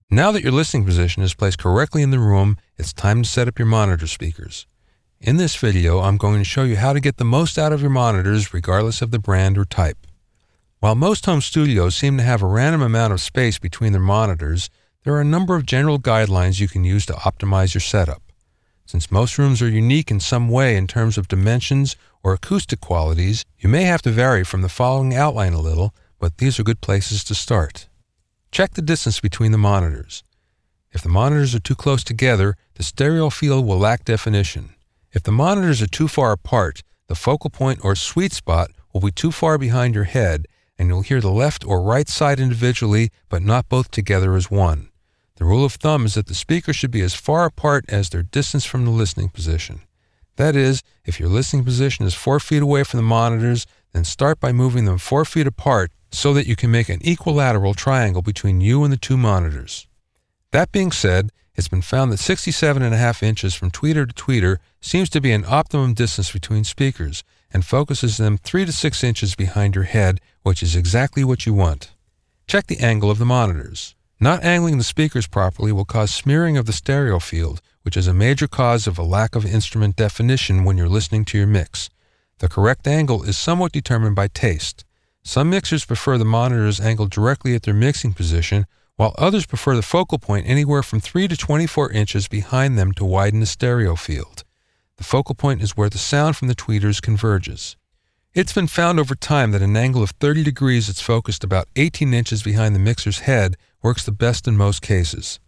Now that your listening position is placed correctly in the room, it's time to set up your monitor speakers. In this video, I'm going to show you how to get the most out of your monitors regardless of the brand or type. While most home studios seem to have a random amount of space between their monitors, there are a number of general guidelines you can use to optimize your setup. Since most rooms are unique in some way in terms of dimensions or acoustic qualities, you may have to vary from the following outline a little, but these are good places to start. Check the distance between the monitors. If the monitors are too close together, the stereo field will lack definition. If the monitors are too far apart, the focal point or sweet spot will be too far behind your head, and you'll hear the left or right side individually, but not both together as one. The rule of thumb is that the speakers should be as far apart as their distance from the listening position. That is, if your listening position is 4 feet away from the monitors, then start by moving them 4 feet apart so that you can make an equilateral triangle between you and the two monitors. That being said, it's been found that 67.5 inches from tweeter to tweeter seems to be an optimum distance between speakers and focuses them 3 to 6 inches behind your head, which is exactly what you want. Check the angle of the monitors. Not angling the speakers properly will cause smearing of the stereo field, which is a major cause of a lack of instrument definition when you're listening to your mix. The correct angle is somewhat determined by taste. Some mixers prefer the monitors angled directly at their mixing position, while others prefer the focal point anywhere from 3 to 24 inches behind them to widen the stereo field. The focal point is where the sound from the tweeters converges. It's been found over time that an angle of 30 degrees that's focused about 18 inches behind the mixer's head works the best in most cases.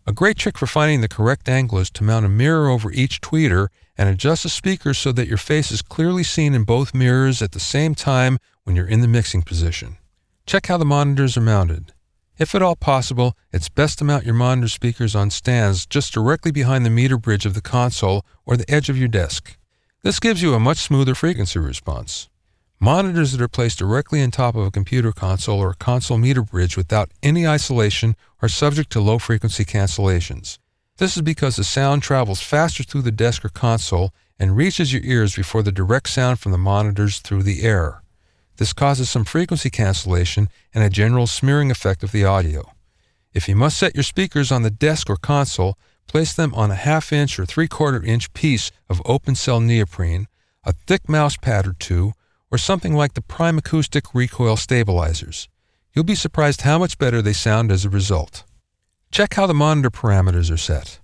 A great trick for finding the correct angle is to mount a mirror over each tweeter and adjust the speakers so that your face is clearly seen in both mirrors at the same time when you're in the mixing position. Check how the monitors are mounted. If at all possible, it's best to mount your monitor speakers on stands just directly behind the meter bridge of the console or the edge of your desk. This gives you a much smoother frequency response. Monitors that are placed directly on top of a computer console or a console meter bridge without any isolation are subject to low frequency cancellations. This is because the sound travels faster through the desk or console and reaches your ears before the direct sound from the monitors through the air. This causes some frequency cancellation and a general smearing effect of the audio. If you must set your speakers on the desk or console, place them on a 1/2 inch or 3/4 inch piece of open cell neoprene, a thick mouse pad or two, or something like the Prime Acoustic recoil stabilizers. You'll be surprised how much better they sound as a result. Check how the monitor parameters are set.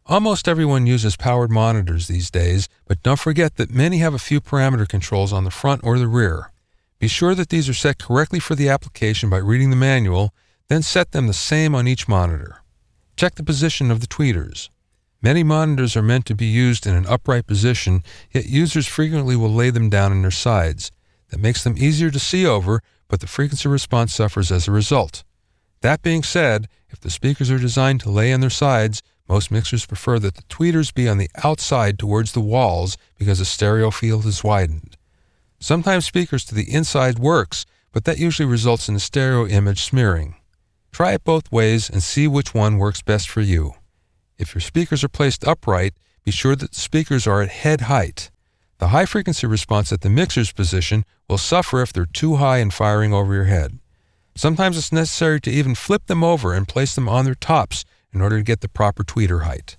Almost everyone uses powered monitors these days, but don't forget that many have a few parameter controls on the front or the rear. Be sure that these are set correctly for the application by reading the manual, then set them the same on each monitor. Check the position of the tweeters. Many monitors are meant to be used in an upright position, yet users frequently will lay them down on their sides. That makes them easier to see over, but the frequency response suffers as a result. That being said, if the speakers are designed to lay on their sides, most mixers prefer that the tweeters be on the outside towards the walls because the stereo field is widened. Sometimes speakers to the inside works, but that usually results in a stereo image smearing. Try it both ways and see which one works best for you. If your speakers are placed upright, be sure that the speakers are at head height. The high frequency response at the mixer's position will suffer if they're too high and firing over your head. Sometimes it's necessary to even flip them over and place them on their tops in order to get the proper tweeter height.